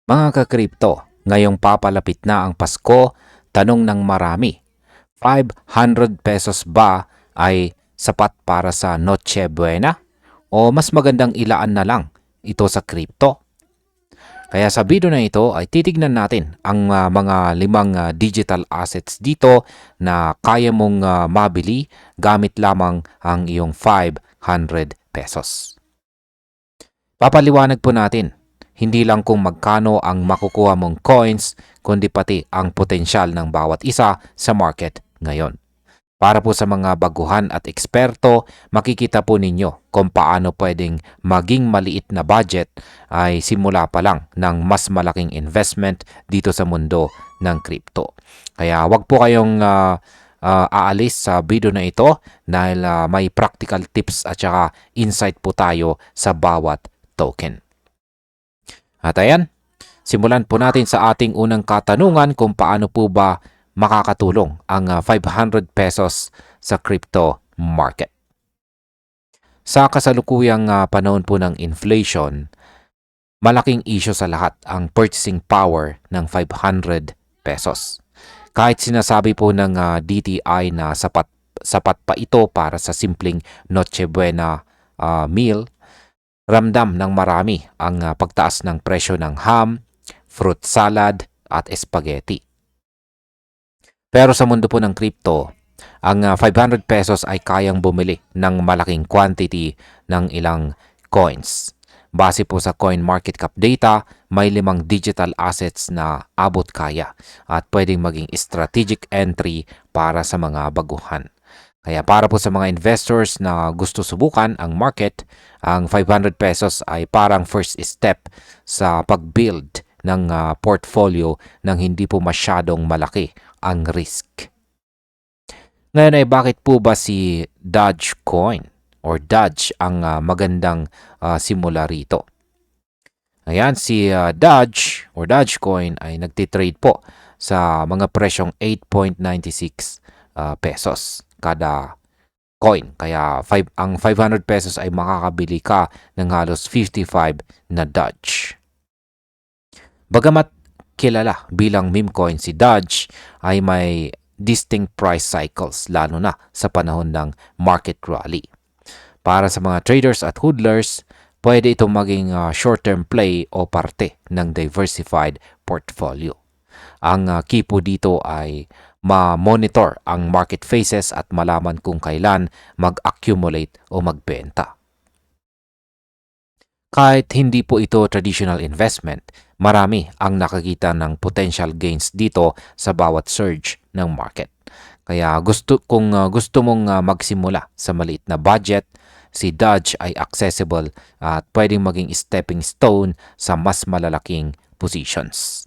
Mga ka-crypto, ngayong papalapit na ang Pasko, tanong ng marami, 500 pesos ba ay sapat para sa Noche Buena? O mas magandang ilaan na lang ito sa crypto? Kaya sa video na ito ay titignan natin ang mga limang digital assets dito na kaya mong mabili gamit lamang ang iyong 500 pesos. Papaliwanag po natin, hindi lang kung magkano ang makukuha mong coins, kundi pati ang potensyal ng bawat isa sa market ngayon. Para po sa mga baguhan at eksperto, makikita po ninyo kung paano pwedeng maging maliit na budget ay simula pa lang ng mas malaking investment dito sa mundo ng crypto. Kaya wag po kayong aalis sa video na ito dahil may practical tips at saka insight po tayo sa bawat token. At ayan, simulan po natin sa ating unang katanungan kung paano po ba makakatulong ang 500 pesos sa crypto market. Sa kasalukuyang panahon po ng inflation, malaking issue sa lahat ang purchasing power ng 500 pesos. Kahit sinasabi po ng DTI na sapat pa ito para sa simpleng Noche Buena meal, ramdam ng marami ang pagtaas ng presyo ng ham, fruit salad at spaghetti. Pero sa mundo po ng crypto, ang 500 pesos ay kayang bumili ng malaking quantity ng ilang coins. Base po sa CoinMarketCap data, may 5 digital assets na abot kaya at pwedeng maging strategic entry para sa mga baguhan. Kaya para po sa mga investors na gusto subukan ang market, ang 500 pesos ay parang first step sa pag-build ng portfolio nang hindi po masyadong malaki ang risk. Ngayon ay bakit po ba si Dogecoin or Doge ang magandang simula rito? Ayan, si Doge or Dogecoin ay nagtitrade po sa mga presyong 8.96 pesos kada coin. Kaya ang 500 pesos ay makakabili ka ng halos 55 na Doge. Bagamat kilala bilang meme coin si Doge ay may distinct price cycles lalo na sa panahon ng market rally. Para sa mga traders at hodlers, pwede itong maging short-term play o parte ng diversified portfolio. Ang key po dito ay ma-monitor ang market phases at malaman kung kailan mag-accumulate o magbenta. Kahit hindi po ito traditional investment, marami ang nakakita ng potential gains dito sa bawat surge ng market. Kaya kung gusto mong magsimula sa maliit na budget, si Doge ay accessible at pwedeng maging stepping stone sa mas malalaking positions.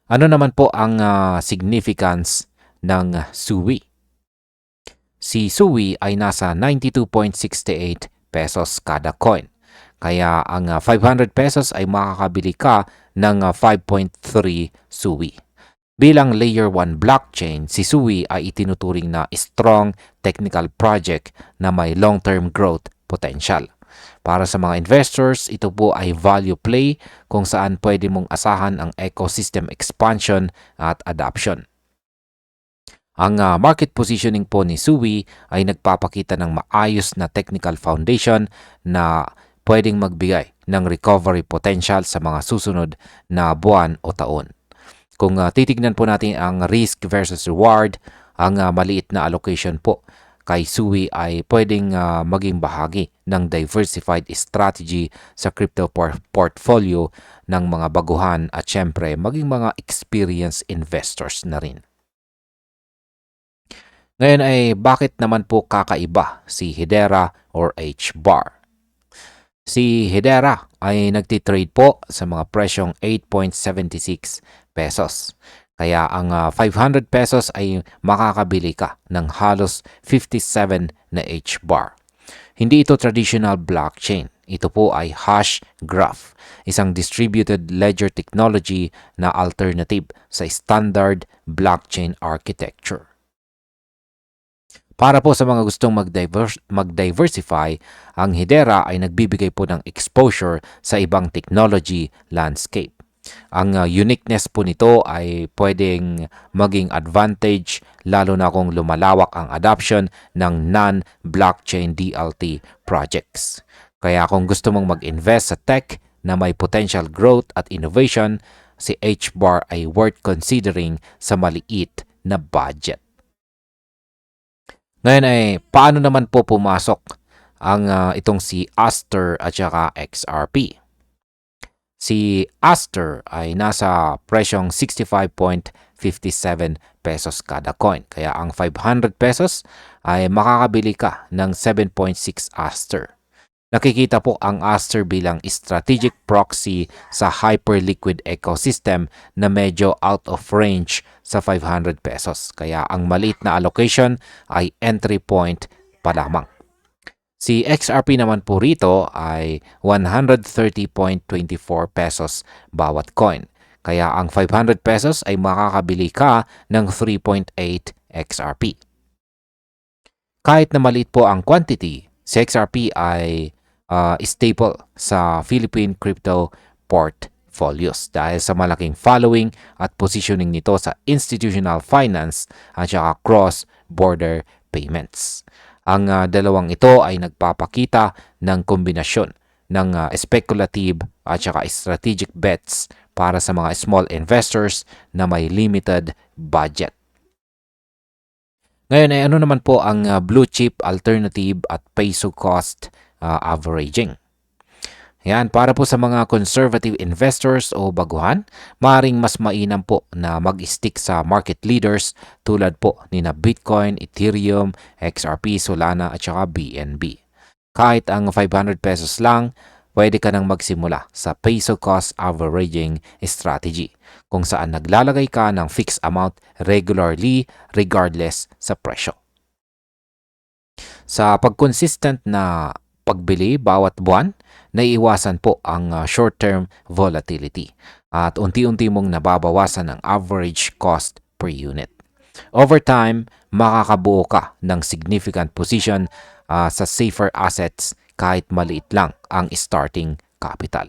Ano naman po ang significance ng SUI? Si SUI ay nasa 92.68 pesos kada coin. Kaya ang 500 pesos ay makakabili ka ng 5.3 SUI. Bilang Layer 1 blockchain, si SUI ay itinuturing na strong technical project na may long-term growth potential. Para sa mga investors, ito po ay value play kung saan pwede mong asahan ang ecosystem expansion at adoption. Ang market positioning po ni SUI ay nagpapakita ng maayos na technical foundation na pwedeng magbigay ng recovery potential sa mga susunod na buwan o taon. Kung titignan po natin ang risk versus reward, ang maliit na allocation po kay SUI ay pwedeng maging bahagi ng diversified strategy sa crypto portfolio ng mga baguhan at syempre maging mga experienced investors na rin. Ngayon ay bakit naman po kakaiba si Hedera or HBAR? Si Hedera ay nagtitrade po sa mga presyong 8.76 pesos. Kaya ang 500 pesos ay makakabili ka ng halos 57 na HBAR. Hindi ito traditional blockchain. Ito po ay hash graph, isang distributed ledger technology na alternative sa standard blockchain architecture. Para po sa mga gustong mag-diversify, ang Hedera ay nagbibigay po ng exposure sa ibang technology landscape. Ang uniqueness po nito ay pwedeng maging advantage lalo na kung lumalawak ang adoption ng non-blockchain DLT projects. Kaya kung gusto mong mag-invest sa tech na may potential growth at innovation, si HBAR ay worth considering sa maliit na budget. Ngayon ay paano naman po pumasok ang itong si Aster at saka XRP? Si Aster ay nasa presyong 65.57 pesos kada coin. Kaya ang 500 pesos ay makakabili ka ng 7.6 Aster. Nakikita po ang Aster bilang strategic proxy sa hyperliquid ecosystem na medyo out of range sa 500 pesos. Kaya ang maliit na allocation ay entry point pa lamang. Si XRP naman po rito ay 130.24 pesos bawat coin. Kaya ang 500 pesos ay makakabili ka ng 3.8 XRP. Kahit na maliit po ang quantity, si XRP ay staple sa Philippine crypto portfolios dahil sa malaking following at positioning nito sa institutional finance at saka cross-border payments. Ang dalawang ito ay nagpapakita ng kombinasyon ng speculative at saka strategic bets para sa mga small investors na may limited budget. Ngayon ay ano naman po ang blue chip alternative at peso cost averaging. Yan, para po sa mga conservative investors o baguhan, maaaring mas mainam po na mag-stick sa market leaders tulad po ni na Bitcoin, Ethereum, XRP, Solana at saka BNB. Kahit ang 500 pesos lang, pwede ka nang magsimula sa peso cost averaging strategy kung saan naglalagay ka ng fixed amount regularly regardless sa presyo. Sa pag-consistent na pagbili bawat buwan, naiiwasan po ang short-term volatility at unti-unti mong nababawasan ang average cost per unit. Over time, makakabuo ka ng significant position sa safer assets kahit maliit lang ang starting capital.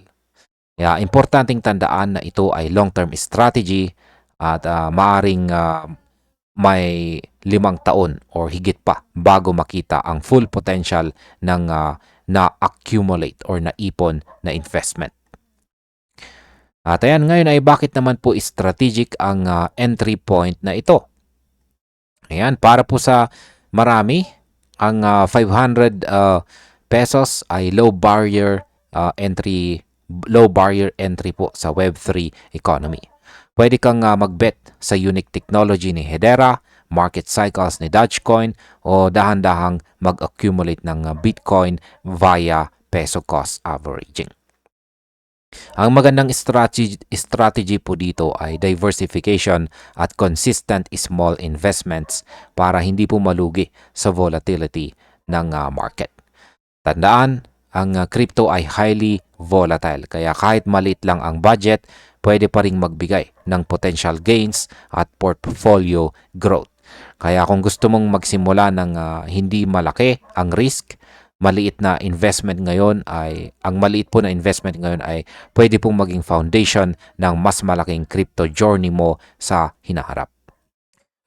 Kaya importanteng tandaan na ito ay long-term strategy at maaring may 5 taon or higit pa bago makita ang full potential ng na-accumulate or naipon na investment. At ayan, ngayon ay bakit naman po strategic ang entry point na ito? Ayan, para po sa marami, ang 500 pesos ay low barrier entry po sa Web3 economy. Pwede kang mag-bet sa unique technology ni Hedera, market cycles ni Dogecoin o dahan-dahang mag-accumulate ng Bitcoin via peso cost averaging. Ang magandang strategy po dito ay diversification at consistent small investments para hindi po malugi sa volatility ng market. Tandaan, ang crypto ay highly volatile kaya kahit maliit lang ang budget, pwede pa ring magbigay ng potential gains at portfolio growth. Kaya kung gusto mong magsimula ng hindi malaki ang risk, maliit na investment ngayon ay pwede pong maging foundation ng mas malaking crypto journey mo sa hinaharap.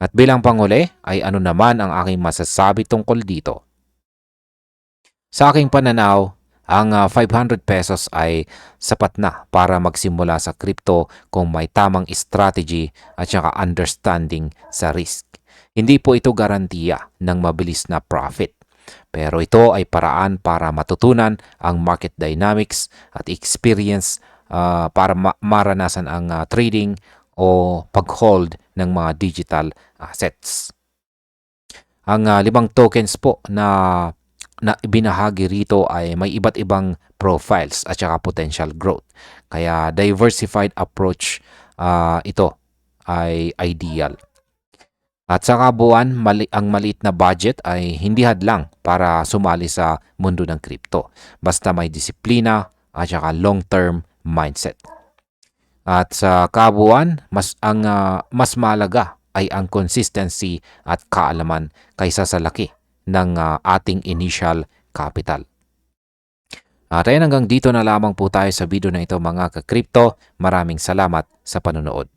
At bilang panghuli ay ano naman ang aking masasabi tungkol dito? Sa aking pananaw, ang 500 pesos ay sapat na para magsimula sa crypto kung may tamang strategy at saka understanding sa risk. Hindi po ito garantiya ng mabilis na profit. Pero ito ay paraan para matutunan ang market dynamics at experience para maranasan ang trading o pag-hold ng mga digital assets. Ang 5 tokens po na ibinahagi rito ay may iba't ibang profiles at saka potential growth. Kaya diversified approach ito ay ideal. At sa kabuuan, ang maliit na budget ay hindi hadlang para sumali sa mundo ng crypto. Basta may disiplina at saka long-term mindset. At sa kabuuan, mas mahalaga ay ang consistency at kaalaman kaysa sa laki ng ating initial capital. At ayun, hanggang dito na lamang po tayo sa video na ito mga ka-crypto. Maraming salamat sa panonood.